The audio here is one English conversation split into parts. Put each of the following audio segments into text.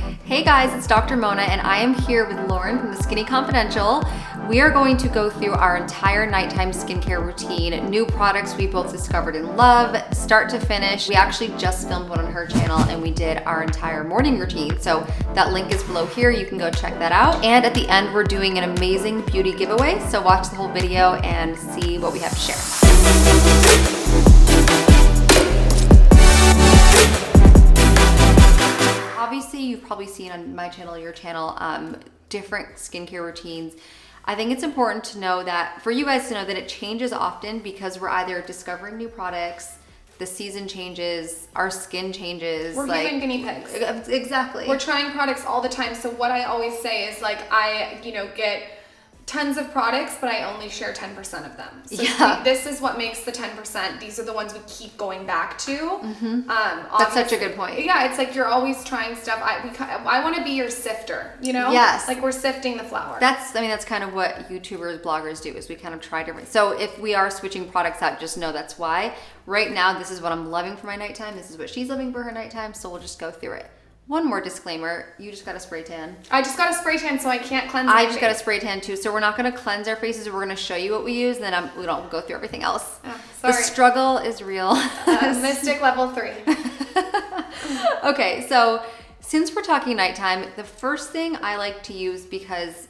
Hey guys, it's Dr. Mona and I am here with Lauren from the Skinny Confidential. We are going to go through our entire nighttime skincare routine, new products we both discovered and love, start to finish. We actually just filmed one on her channel and we did our entire morning routine. So that link is below here, you can go check that out. And at the end, we're doing an amazing beauty giveaway. So watch the whole video and see what we have to share. Obviously, you've probably seen on my channel, your channel, different skincare routines. I think it's important to know that, for you guys to know that it changes often because we're either discovering new products, the season changes, our skin changes. We're giving guinea pigs. Exactly. We're trying products all the time. So what I always say is like, I get tons of products, but I only share 10% of them. So this is what makes the 10%. These are the ones we keep going back to. Mm-hmm. That's such a good point. Yeah, it's like you're always trying stuff. I want to be your sifter, you know? Yes. Like we're sifting the flour. That's kind of what YouTubers, bloggers do, is we kind of try different. So if we are switching products out, just know that's why. Right now, this is what I'm loving for my nighttime. This is what she's loving for her nighttime. So we'll just go through it. One more disclaimer, you just got a spray tan. I just got a spray tan, so I can't cleanse my face. I just got a spray tan too, so we're not gonna cleanse our faces, we're gonna show you what we use, and then we don't go through everything else. Oh, sorry. The struggle is real. Mystic level 3. Okay, so since we're talking nighttime, the first thing I like to use, because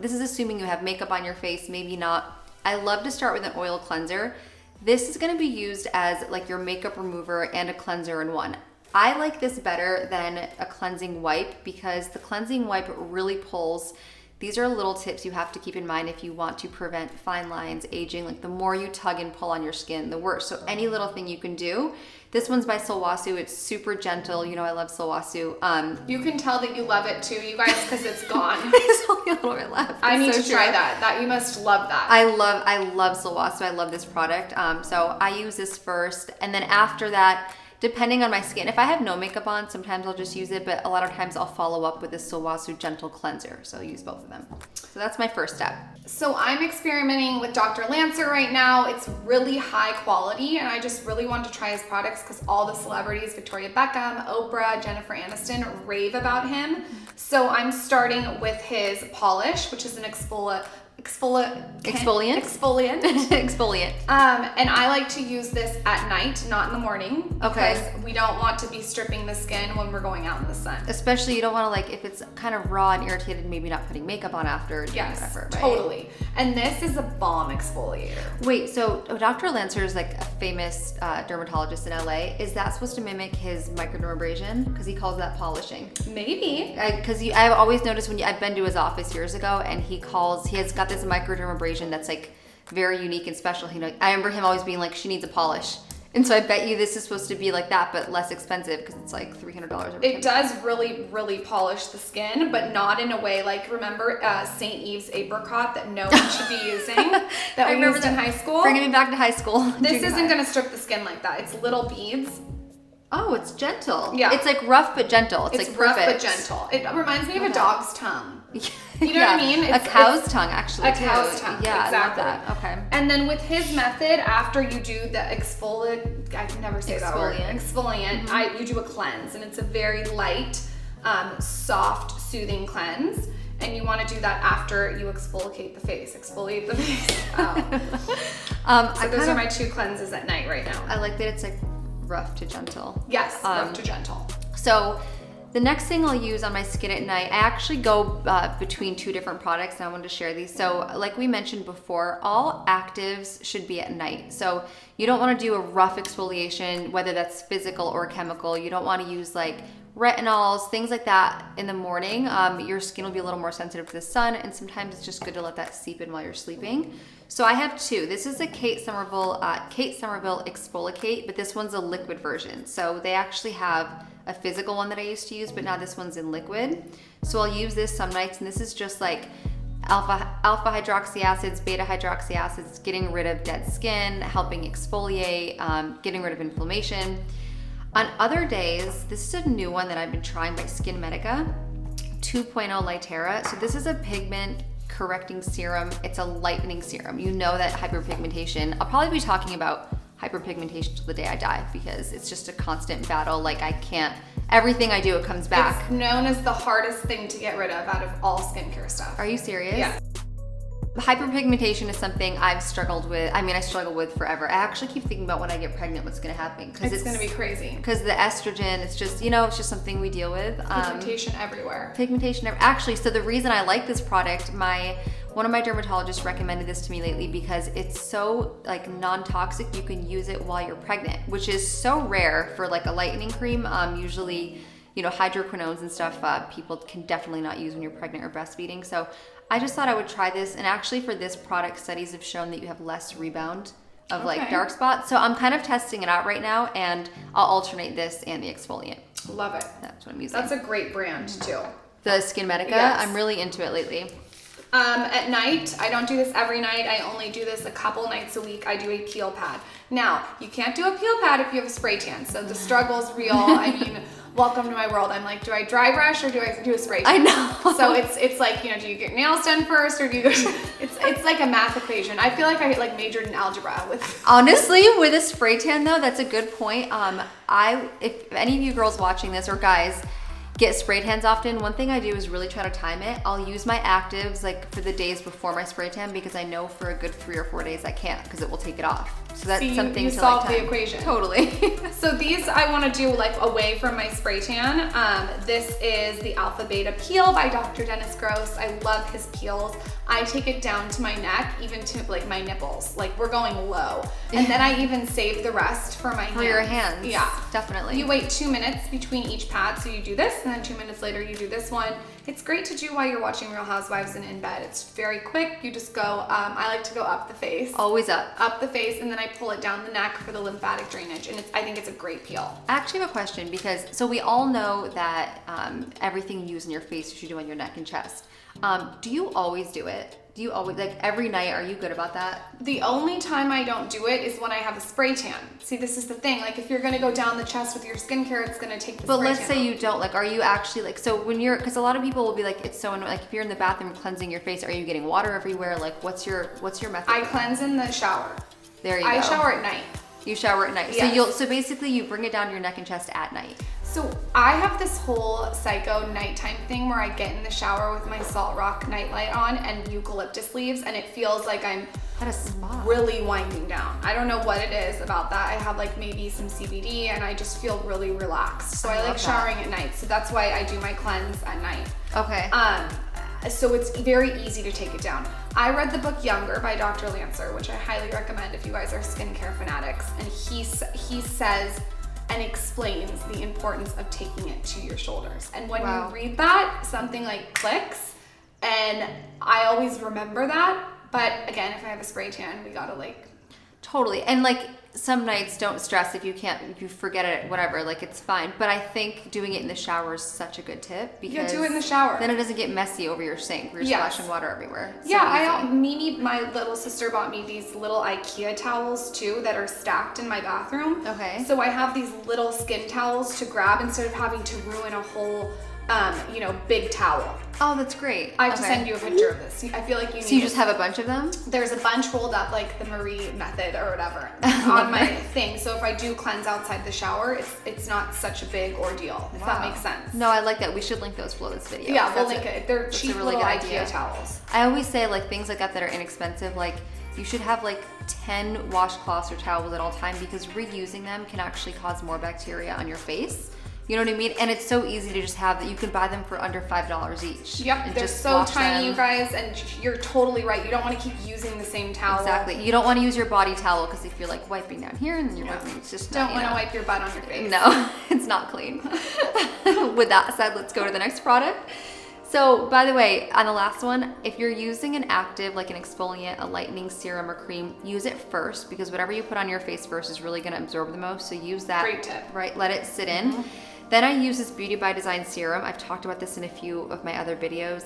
this is assuming you have makeup on your face, maybe not. I love to start with an oil cleanser. This is gonna be used as like your makeup remover and a cleanser in one. I like this better than a cleansing wipe because the cleansing wipe really pulls. These are little tips you have to keep in mind if you want to prevent fine lines, aging. Like the more you tug and pull on your skin, the worse. So any little thing you can do. This one's by Sulwhasoo. It's super gentle. You know I love Sulwhasoo. You can tell that you love it too, you guys, because it's gone. There's only a little bit left. I need to try that. That you must love that. I love Sulwhasoo. I love this product. So I use this first, and then after that, depending on my skin, if I have no makeup on, sometimes I'll just use it, but a lot of times I'll follow up with this Sulwhasoo Gentle Cleanser. So I'll use both of them. So that's my first step. So I'm experimenting with Dr. Lancer right now. It's really high quality, and I just really want to try his products because all the celebrities, Victoria Beckham, Oprah, Jennifer Aniston, rave about him. So I'm starting with his polish, which is an exfoliant. And I like to use this at night, not in the morning. Okay. Because we don't want to be stripping the skin when we're going out in the sun. Especially you don't want to, if it's kind of raw and irritated, maybe not putting makeup on after. Yes, whatever, right? totally. And this is a balm exfoliator. Wait, so Dr. Lancer is like a famous dermatologist in LA. Is that supposed to mimic his microdermabrasion? Because he calls that polishing. Maybe. Because I've always noticed I've been to his office years ago, and he has got this microdermabrasion that's like very unique and special. I remember him always being like, she needs a polish. And so I bet you this is supposed to be like that, but less expensive because it's like $300. It does really, really polish the skin, but not in a way like, remember St. Eve's apricot that no one should be using that we used in high school? Bringing me back to high school. This isn't going to strip the skin like that. It's little beads. Oh, it's gentle. Yeah. It's like rough but gentle. It's like rough perfect. but gentle. It reminds me of a dog's tongue. You know what I mean? A cow's tongue, actually. A cow's tongue. Yeah, exactly. I love that. Okay. And then with his method, after you do the exfoliant, I can never say that word. Exfoliant. Mm-hmm. You do a cleanse, and it's a very light, soft, soothing cleanse. And you want to do that after you exfoliate the face. Exfoliate the face. Wow. So those are my 2 cleanses at night right now. I like that it's like rough to gentle. Yes, rough to gentle. So the next thing I'll use on my skin at night, I actually go between 2 different products, and I wanted to share these. So like we mentioned before, all actives should be at night. So you don't want to do a rough exfoliation, whether that's physical or chemical. You don't want to use like retinols, things like that in the morning. Your skin will be a little more sensitive to the sun, and sometimes it's just good to let that seep in while you're sleeping. So I have 2. This is a Kate Somerville Exfoliate, but this one's a liquid version. So they actually have a physical one that I used to use, but now this one's in liquid. So I'll use this some nights, and this is just like alpha hydroxy acids, beta hydroxy acids, getting rid of dead skin, helping exfoliate, getting rid of inflammation. On other days, this is a new one that I've been trying by Skin Medica, 2.0 Lightera. So this is a pigment correcting serum. It's a lightening serum. You know that hyperpigmentation, I'll probably be talking about hyperpigmentation till the day I die because it's just a constant battle. Like I can't everything I do, it comes back. It's known as the hardest thing to get rid of out of all skincare stuff. Are you serious? Yeah. Hyperpigmentation is something I've struggled with. I mean, I struggle with forever. I actually keep thinking about when I get pregnant, what's gonna happen. It's gonna be crazy. Because the estrogen, it's just, you know, it's just something we deal with. Pigmentation everywhere. Actually, so the reason I like this product, one of my dermatologists recommended this to me lately because it's so like non-toxic. You can use it while you're pregnant, which is so rare for like a lightening cream. Usually, you know, hydroquinones and stuff, people can definitely not use when you're pregnant or breastfeeding. So I just thought I would try this. And actually for this product, studies have shown that you have less rebound of like dark spots. So I'm kind of testing it out right now, and I'll alternate this and the exfoliant. Love it. That's what I'm using. That's a great brand too. The Skin Medica, Yes. I'm really into it lately. At night, I don't do this every night. I only do this a couple nights a week. I do a peel pad. Now, you can't do a peel pad if you have a spray tan. So the struggle's real. I mean, welcome to my world. I'm like, do I dry brush or do I do a spray tan? I know. So it's like, you know, do you get nails done first or do you go? It's like a math equation. I feel like I like majored in algebra with. Honestly, with a spray tan though, that's a good point. If any of you girls watching this or guys get spray tans often, one thing I do is really try to time it. I'll use my actives like for the days before my spray tan because I know for a good 3 or 4 days I can't because it will take it off. So that's something you to solve like time. the equation. Totally. So these I want to do like away from my spray tan. This is the Alpha Beta Peel by Dr. Dennis Gross. I love his peels. I take it down to my neck, even to like my nipples. Like we're going low. And then I even save the rest for my hands. For your hands. Yeah. Definitely. You wait 2 minutes between each pad. So you do this and then 2 minutes later you do this one. It's great to do while you're watching Real Housewives and in bed. It's very quick. You just go, I like to go up the face. Always up. Up the face, and then I pull it down the neck for the lymphatic drainage. And I think it's a great peel. I actually have a question because, so we all know that everything you use in your face you should do on your neck and chest. Do you always do it? Do you always, like every night, are you good about that? The only time I don't do it is when I have a spray tan. See, this is the thing. Like if you're gonna go down the chest with your skincare, it's gonna take the But spray let's tan say off. you don't, like, are you actually like, so when you're, because a lot of people will be like, it's so annoying, like if you're in the bathroom cleansing your face, are you getting water everywhere? Like what's your method? I cleanse in the shower. There you go. I shower at night. You shower at night. Yes. So basically you bring it down to your neck and chest at night. So I have this whole psycho nighttime thing where I get in the shower with my Salt Rock nightlight on and eucalyptus leaves, and it feels like I'm At a spa. really winding down. I don't know what it is about that. I have like maybe some CBD and I just feel really relaxed. So I like love showering at night. So that's why I do my cleanse at night. Okay. So it's very easy to take it down. I read the book Younger by Dr. Lancer, which I highly recommend if you guys are skincare fanatics. And he says and explains the importance of taking it to your shoulders. And when you read that, something like clicks. And I always remember that. But again, if I have a spray tan, we gotta like. Totally. And like some nights don't stress if you forget it, whatever, like it's fine. But I think doing it in the shower is such a good tip because do it in the shower. Then it doesn't get messy over your sink where you're splashing water everywhere. It's Yeah, so easy. my little sister bought me these little IKEA towels too that are stacked in my bathroom. Okay. So I have these little skin towels to grab instead of having to ruin a whole, big towel. Oh, that's great. I have to send you a picture of this. I feel like you need. So you just have a bunch of them? There's a bunch rolled up like the Marie method or whatever on my thing. So if I do cleanse outside the shower, it's not such a big ordeal, if that makes sense. No, I like that. We should link those below this video. Yeah, we'll link it. They're cheap really little good IKEA idea. towels. I always say like things like that are inexpensive, like you should have like 10 washcloths or towels at all time because reusing them can actually cause more bacteria on your face. You know what I mean? And it's so easy to just have that. You can buy them for under $5 each. Yep, and they're just so wash tiny, them. you guys, and you're totally right. You don't want to keep using the same towel. Exactly. You don't want to use your body towel because if you're like wiping down here and then you're wiping, it's just Don't not, want to wipe your butt on your face. No, it's not clean. With that said, let's go to the next product. So, by the way, on the last one, if you're using an active like an exfoliant, a lightening serum or cream, use it first because whatever you put on your face first is really going to absorb the most. So use that. Great tip. Right, let it sit in. Then I use this Beauty by Design serum. I've talked about this in a few of my other videos.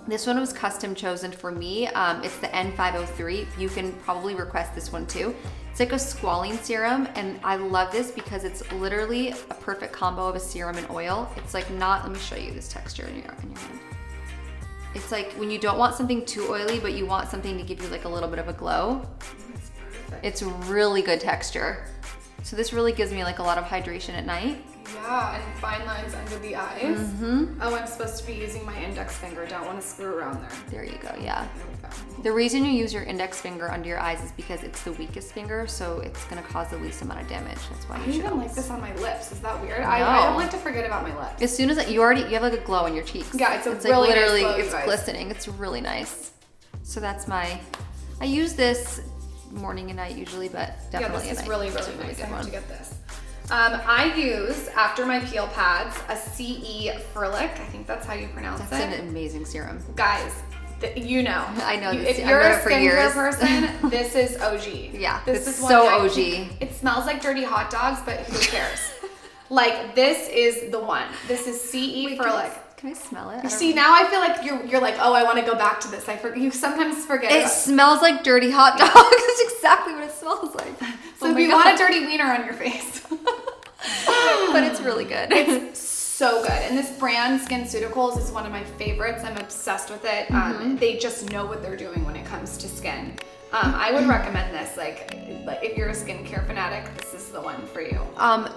This one was custom chosen for me. It's the N503. You can probably request this one too. It's like a squalene serum, and I love this because it's literally a perfect combo of a serum and oil. It's like not, let me show you this texture in your hand. It's like when you don't want something too oily, but you want something to give you like a little bit of a glow. It's really good texture. So this really gives me like a lot of hydration at night. Yeah, and fine lines under the eyes. Oh, I'm supposed to be using my index finger. Don't want to screw around there. There you go, yeah. There we go. The reason you use your index finger under your eyes is because it's the weakest finger, so it's gonna cause the least amount of damage. That's why I you should even always. like this on my lips. Is that weird? No. I don't like to forget about my lips. As soon as you have like a glow on your cheeks. Yeah, it's like really nice literally, glow, you it's guys. glistening. It's really nice. So that's I use this morning and night usually, but definitely Yeah, this at is night. really, It's a really nice. good I have one. to get this. I use, after my peel pads, a CE Furlick. I think that's how you pronounce That's it. an amazing serum. Guys, you know. I know this. If I've you're known a it for skincare years. person, this is OG. Yeah, this it's is so one I OG. think- It smells like dirty hot dogs, but who cares? Like, this is the one. This is CE Furlick. Can I smell it? You see, now I feel like you're like, oh, I want to go back to this. You sometimes forget. It smells like dirty hot dogs. It's exactly what it smells like. So if you want a dirty wiener on your face. But it's really good. It's so good. And this brand, SkinCeuticals, is one of my favorites. I'm obsessed with it. They just know what they're doing when it comes to skin. I would recommend this. Like if you're a skincare fanatic, this is the one for you.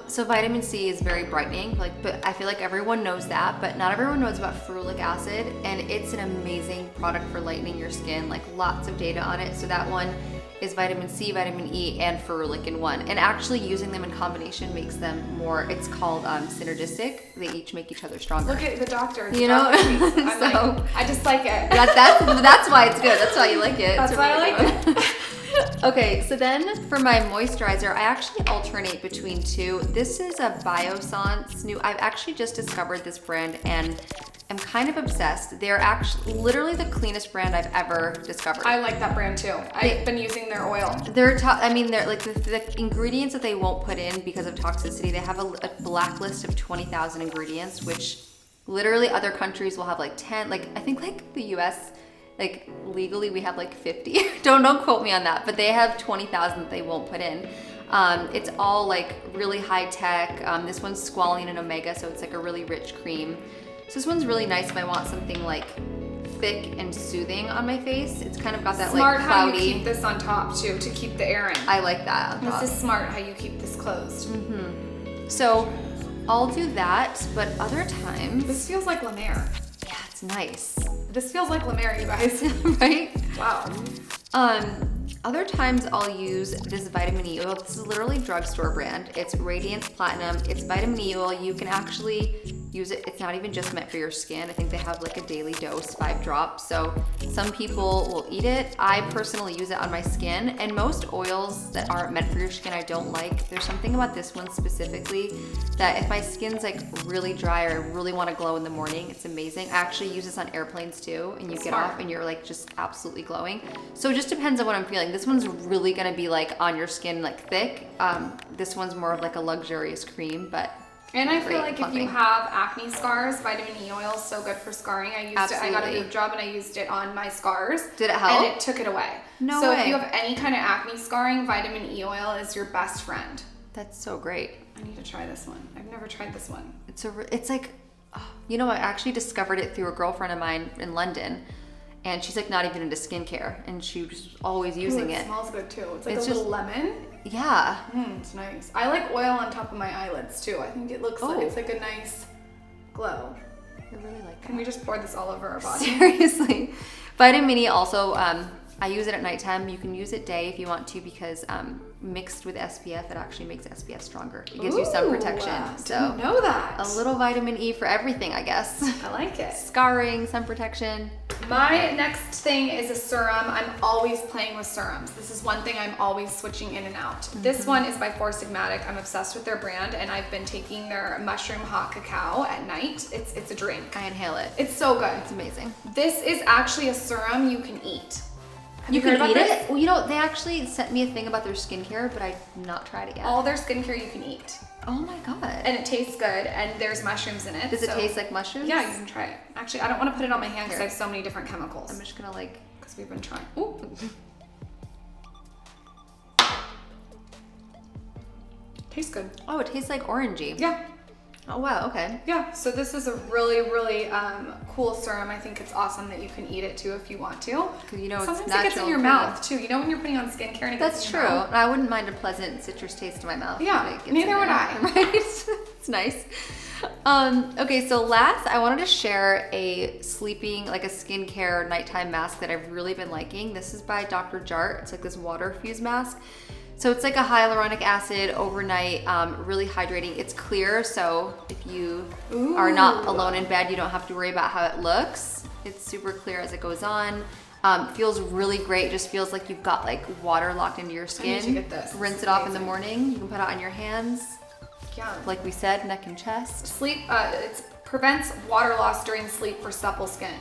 So vitamin C is very brightening, but I feel like everyone knows that, but not everyone knows about ferulic acid, and it's an amazing product for lightening your skin, like lots of data on it. So that one is vitamin C, vitamin E, and ferulic in one. And actually using them in combination makes them more, it's called synergistic. They each make each other stronger. Look at the doctor. You know? I just like it. That's why it's good. That's why you like it. That's why I like it. Okay, so then for my moisturizer, I actually alternate between two. This is a Biossance new. I've actually just discovered this brand and I'm kind of obsessed. They're actually literally the cleanest brand I've ever discovered. I like that brand too. I've been using their oil. They're like the ingredients that they won't put in because of toxicity. They have a blacklist of 20,000 ingredients, which literally other countries will have like 10. Like I think like the US, like legally we have like 50. don't quote me on that, but they have 20,000 that they won't put in. It's all like really high tech. This one's squalene and omega, so it's like a really rich cream. So this one's really nice if I want something like thick and soothing on my face. It's kind of got that Smart like how cloudy. you keep this on top too, to keep the air in. I like that on top. This is smart how you keep this closed. So I'll do that, but other times, This feels like La Mer. yeah, it's nice, This feels like La Mer, you guys. right? Wow. Other times I'll use this vitamin E oil. This is literally drugstore brand. It's Radiance Platinum. It's vitamin E oil. You can actually use it. It's not even just meant for your skin. I think they have like a daily dose, 5 drops. So some people will eat it. I personally use it on my skin, and most oils that aren't meant for your skin I don't like. There's something about this one specifically that if my skin's like really dry or I really want to glow in the morning, it's amazing. I actually use this on airplanes too, and you get Smart. off and you're like just absolutely glowing. So it just depends on what I'm feeling. This one's really gonna be like on your skin, like thick. This one's more of like a luxurious cream, but And I feel great like if plumping. you have acne scars, vitamin E oil is so good for scarring. I used it. I got a Absolutely. boob job and I used it on my scars. Did it help? And it took it away. No so way. if you have any kind of acne scarring, vitamin E oil is your best friend. that's so great. I need to try this one. I've never tried this one. It's like, you know, I actually discovered it through a girlfriend of mine in London, and she's like not even into skincare, and she was always using Ooh, it. smells good too. It's like It's a little just- lemon. Yeah. It's nice. I like oil on top of my eyelids too. I think it looks like Oh. it's like a nice glow. I really like Can we just pour this all over our body? Seriously. Vitamin E also, I use it at nighttime. You can use it day if you want to because mixed with SPF, it actually makes SPF stronger. It gives you sun protection. So Didn't know that. a little vitamin E for everything, I guess. I like it. Scarring, sun protection. My next thing is a serum. I'm always playing with serums. This is one thing I'm always switching in and out. This one is by Four Sigmatic. I'm obsessed with their brand, and I've been taking their mushroom hot cacao at night. It's a drink. I inhale it. It's so good. It's amazing. This is actually a serum you can eat. Have You heard can about eat this? it? Well, you know, they actually sent me a thing about their skincare, but I've not tried it yet. All their skincare you can eat, Oh my god. and it tastes good. And there's mushrooms in it. Does it so- taste like mushrooms? Yeah, you can try it. Actually, I don't want to put it on my hand because Here. I have so many different chemicals. I'm just gonna like. Because we've been trying. Ooh. Tastes good. Oh, it tastes like orangey. Yeah. Oh wow. Okay. Yeah, so this is a really, really cool serum. I think it's awesome that you can eat it too if you want to. 'Cause you know it's Sometimes it gets in natural your and mouth too. You know when you're putting on skincare and it That's gets in true. your mouth? And I wouldn't mind a pleasant citrus taste in my mouth. Yeah, if it gets neither in would there, I. Right? It's nice. Okay, so last I wanted to share a sleeping, like a skincare nighttime mask that I've really been liking. This is by Dr. Jart. It's like this water fused mask. So it's like a hyaluronic acid overnight, really hydrating. It's clear, so if you are not alone in bed, you don't have to worry about how it looks. It's super clear as it goes on. Feels really great. Just feels like you've got like water locked into your skin. I need to get this. Rinse it off in the morning. You can put it on your hands. Yeah. Like we said, neck and chest. Sleep, it prevents water loss during sleep for supple skin.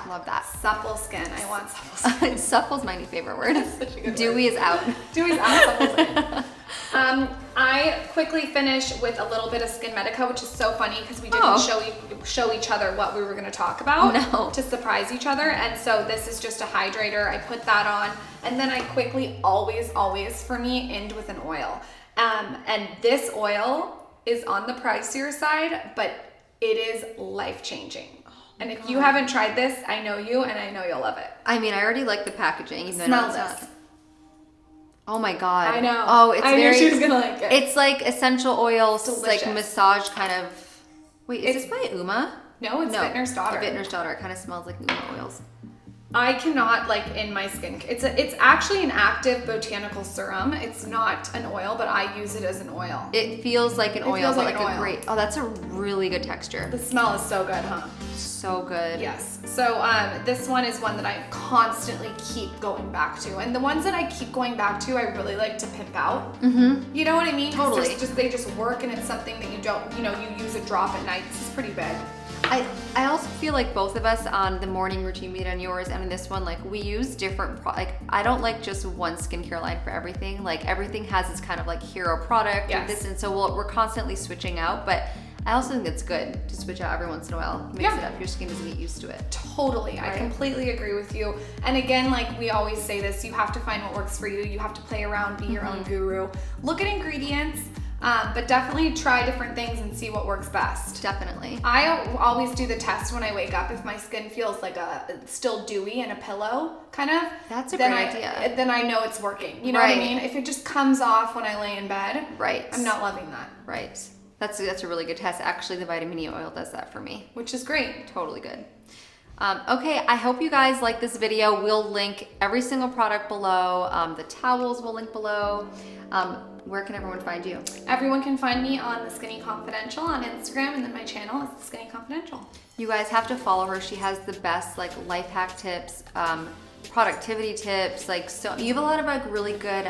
Love that. Supple skin. I want supple skin. Supple's my new favorite word. Such a good Dewy word. is out. Dewy's out. Supple's in. I quickly finish with a little bit of Skin Medica, which is so funny because we didn't show each other what we were going to talk about to surprise each other. And so this is just a hydrator. I put that on, and then I quickly always for me end with an oil. And this oil is on the pricier side, but it is life-changing. And if you haven't tried this, I know you, and I know you'll love it. I mean, I already like the packaging. Even Smell though this. it's not. Oh my God. I know. Oh, it's I very. knew she was gonna like it. It's like essential oils, Delicious. like massage kind of. Wait, is this by Uma? No, it's Vintner's Daughter. Vintner's Daughter. It kind of smells like Uma oils. I cannot like in my skin. It's actually an active botanical serum. It's not an oil, but I use it as an oil. It feels like an oil, feels but like like an a oil. great. Oh, that's a really good texture. The smell is so good, huh? So good. Yes. So this one is one that I constantly keep going back to, and the ones that I keep going back to, I really like to pimp out. Mm-hmm. You know what I mean? 'Cause Totally. they just work, and it's something that you don't, you use a drop at night. This is pretty big. I also feel like both of us on the morning routine, be it on yours and on this one, like we use different like I don't like just one skincare line for everything. Like everything has its kind of like hero product or this, and so we're constantly switching out. But I also think it's good to switch out every once in a while. Mix it up. Your skin doesn't get used to it. Totally. Right? I completely agree with you. And again, like we always say this, you have to find what works for you. You have to play around, be your own guru. Look at ingredients. But definitely try different things and see what works best. Definitely. I always do the test when I wake up. If my skin feels like still dewy and a pillow, kind of. That's a great idea. Then I know it's working. You know what I mean? If it just comes off when I lay in bed, I'm not loving that. Right. That's a really good test. Actually, the vitamin E oil does that for me. Which is great. Totally good. Okay, I hope you guys like this video. We'll link every single product below. The towels will link below. Where can everyone find you? Everyone can find me on The Skinny Confidential on Instagram, and then my channel is The Skinny Confidential. You guys have to follow her. She has the best like life hack tips, productivity tips. Like so, you have a lot of like really good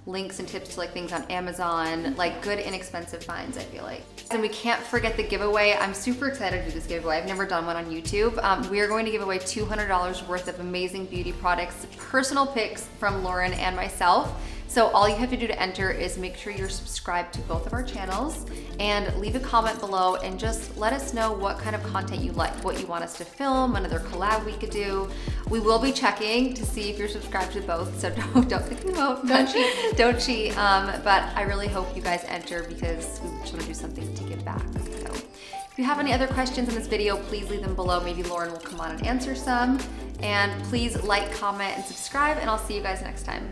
links and tips to like things on Amazon, like good inexpensive finds, I feel like. And we can't forget the giveaway. I'm super excited to do this giveaway. I've never done one on YouTube. We are going to give away $200 worth of amazing beauty products, personal picks from Lauren and myself. So all you have to do to enter is make sure you're subscribed to both of our channels and leave a comment below and just let us know what kind of content you like, what you want us to film, another collab we could do. We will be checking to see if you're subscribed to both, so don't pick them out. Don't cheat. Don't cheat. But I really hope you guys enter because we just want to do something to give back. So if you have any other questions in this video, please leave them below. Maybe Lauren will come on and answer some. And please like, comment, and subscribe, and I'll see you guys next time.